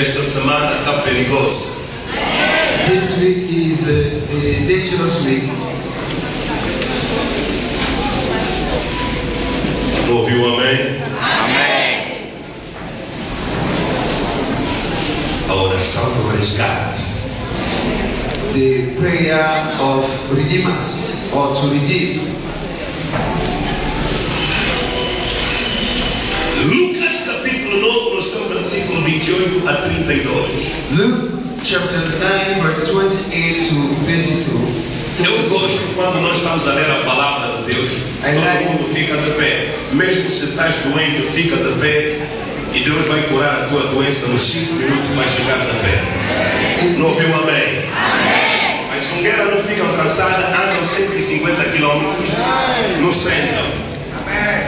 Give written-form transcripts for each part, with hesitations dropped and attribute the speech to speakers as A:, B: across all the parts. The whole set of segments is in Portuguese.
A: Esta semana está perigosa.
B: This week is a dangerous week.
A: Ouviu amém?
C: Amém.
A: A oração do resgate.
B: The prayer of redeemers, or to redeem.
A: Lucas capítulo 9, noção versículo 28 a 32.
B: Luke chapter 9, verse 28 to 32.
A: Eu gosto quando nós estamos a ler a palavra de Deus. Todo mundo fica de pé. Mesmo se estás doente, fica de pé. E Deus vai curar a tua doença nos 5 minutos e vai chegar de pé. Não ouviu amém?
C: Amém.
A: As sungueiras não ficam cansadas, andam 150 quilômetros, não sentam.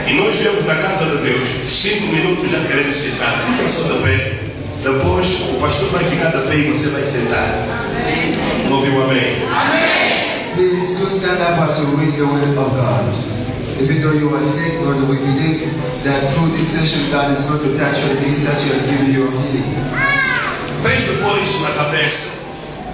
A: E nós viemos na casa de Deus, 5 minutos já queremos sentar. Fica só de pé. Depois o pastor vai ficar de pé e você vai sentar. Não ouviu amém?
C: Amém.
B: Please do stand up as you read the word of God. Even though you are sick, Lord, we believe that through this session, God is going to touch your knees and give you your healing.
A: Tens de pôr isso na cabeça.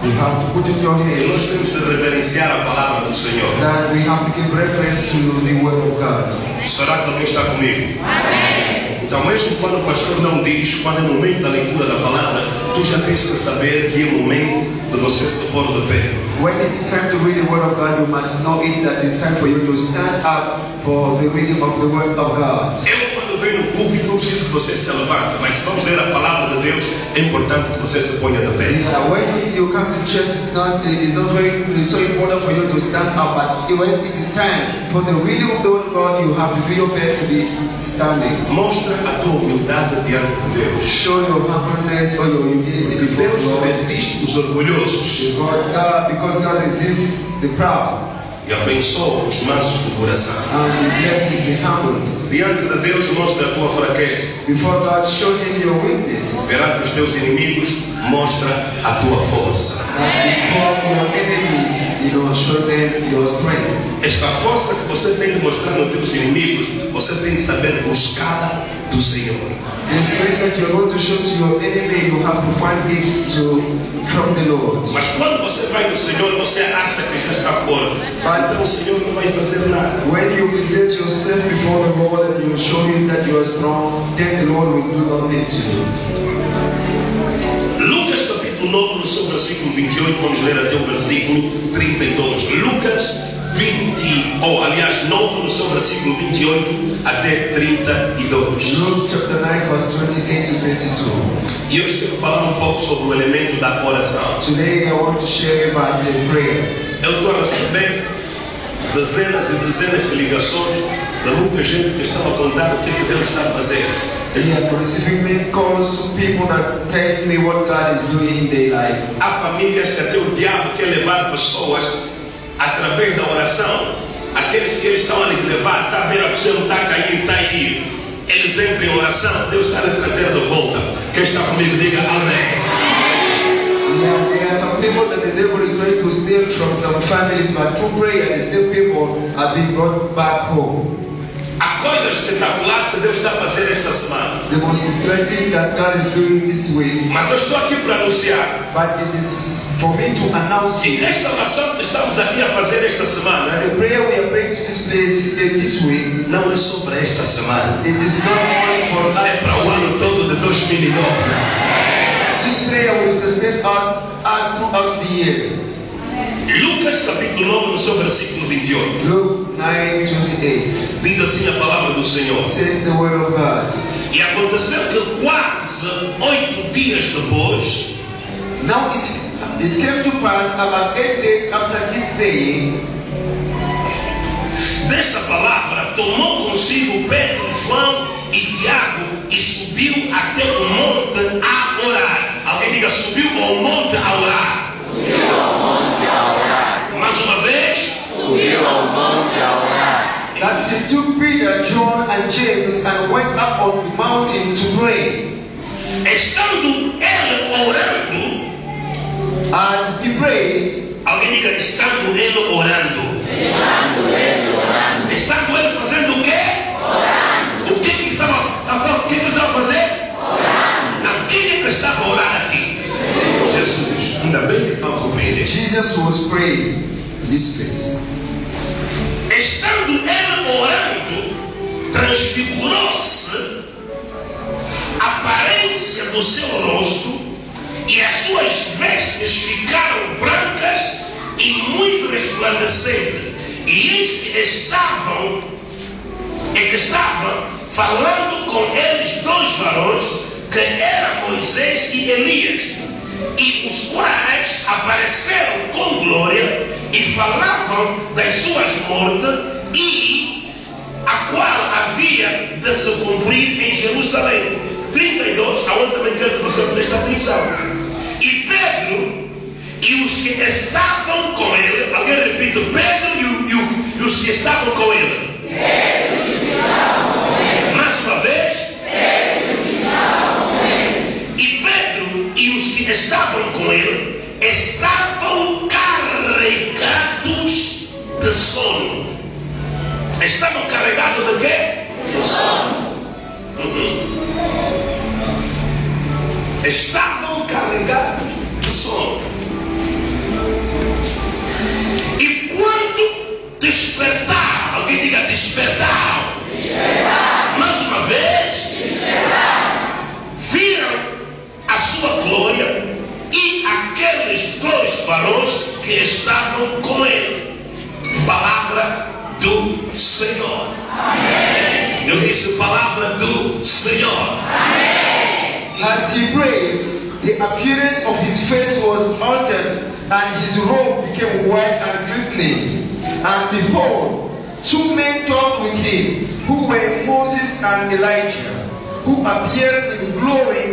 B: You have to put in your
A: E
B: head
A: nós temos de reverenciar a palavra do Senhor.
B: that we have to give reference to the word of God.
A: Será que alguém está comigo?
C: Amém.
A: Então, mesmo quando o pastor não diz, quando é o momento da leitura da palavra, tu já tens que saber que é o momento de você se pôr de pé.
B: When it's time to read the word of God, you must know it that it's time for you to stand up for the reading of the word of God.
A: Eu, quando venho no púlpito, não preciso que você se levante, mas se vamos ler a palavra de Deus, é importante que você se ponha de pé.
B: When you come to church, it's so important for you to stand up. But when it is time for the reading of the word of God, you have to do your best to be standing.
A: Mostra a tua humildade diante de Deus.
B: Show your humbleness or your humility before
A: Deus
B: God.
A: resiste os orgulhosos
B: Because God resists the proud
A: e abençoa os mansos do coração.
B: and He blesses the humble.
A: Diante de Deus, mostra a tua fraqueza.
B: Before God, show Him your weakness.
A: Perante os teus inimigos, mostra a tua força.
B: And before your enemies, show them your strength.
A: Esta força que você tem de mostrar nos teus inimigos, você tem de saber buscá-la do Senhor.
B: The strength that you're going to show to your enemy, you have to find it from the Lord.
A: Mas quando você vai no Senhor, você acha que já está forte. Então o Senhor não vai fazer nada.
B: When you present yourself before the Lord and you show Him that you are strong, then the Lord will do nothing to you.
A: Lucas capítulo 9, no seu versículo 28, vamos ler até o versículo 32. Lucas 9, no seu versículo 28 até 32.
B: Luke chapter 9, verse 28 to 22.
A: E eu estou falando um pouco sobre o elemento da oração.
B: Today I want to share about the prayer.
A: Eu estou a receber dezenas e dezenas de ligações de muita gente que estão a contar o que Deus está a fazer.
B: We are receiving many calls from people that tell me what God is doing in their life.
A: Há famílias que até o diabo quer levar pessoas através da oração. Aqueles que eles estão a lhe levar, está a ver a pessoa não está a cair, está a ir. Eles entram em oração, Deus está a lhe trazer de volta. Quem está comigo, diga amém.
B: There are some people that the devil is trying to steal from some families, but through prayer, the same people are being brought back home.
A: Há coisas espetaculares que Deus está a fazer esta semana.
B: The most great thing that God is doing this week,
A: Mas eu estou aqui para anunciar.
B: but it is for me to announce
A: E
B: it.
A: nesta oração que estamos aqui a fazer esta semana,
B: And the prayer we are praying to this place this week,
A: não é só para esta semana.
B: it is not only for
A: É para o ano todo de 2009.
B: This prayer will sustain us throughout the year.
A: Lucas capítulo 9, no seu versículo 28.
B: Luke 9:28
A: Diz assim a palavra do Senhor.
B: says the word of God.
A: E aconteceu que quase 8 dias depois,
B: Now it came to pass about 8 days after this saying,
A: desta palavra, tomou consigo Pedro, João e Tiago e subiu até o monte a orar. Alguém diga, subiu ao monte a orar.
C: Subiu ao monte a orar.
A: Mais uma vez,
C: Subiu ao monte a orar.
B: that he took Peter, John, and James and went up on the mountain to pray.
A: estando ele orando,
B: As he prayed,
A: alguém diga, estando ele orando.
C: Estando ele orando.
A: Estando ele fazendo o quê?
C: Orando.
A: O que ele estava a fazer?
C: Orando.
A: Não, quem é que estava orar aqui? Jesus. Ainda bem que estão a compreender.
B: Jesus was praying in this place.
A: Estando ele orando, transfigurou-se a aparência do seu rosto e as suas vestes ficaram brancas e muito resplandecentes. E eis que estavam falando com eles dois varões, que eram Moisés e Elias, e os quais apareceram com glória e falavam das suas mortes e a qual havia de se cumprir em Jerusalém. 32, aonde também quero que você preste atenção. E Pedro e os que estavam com ele, alguém repita, Pedro e os que estavam com ele. Mais uma vez. E Pedro e os que estavam com ele estavam carregados de sono. Estavam carregados de quê? De sono. Estavam carregados de sono. E quando despertaram, alguém diga despertaram. Mais uma vez, viram a sua glória e aqueles dois varões que estavam com ele. Palavra do Senhor. Amém. Eu disse palavra do Senhor.
B: Amém. As he prayed, the appearance of his face was altered, and his robe became white and glistening. And behold, two men talked with him, who were Moses and Elijah, who appeared in glory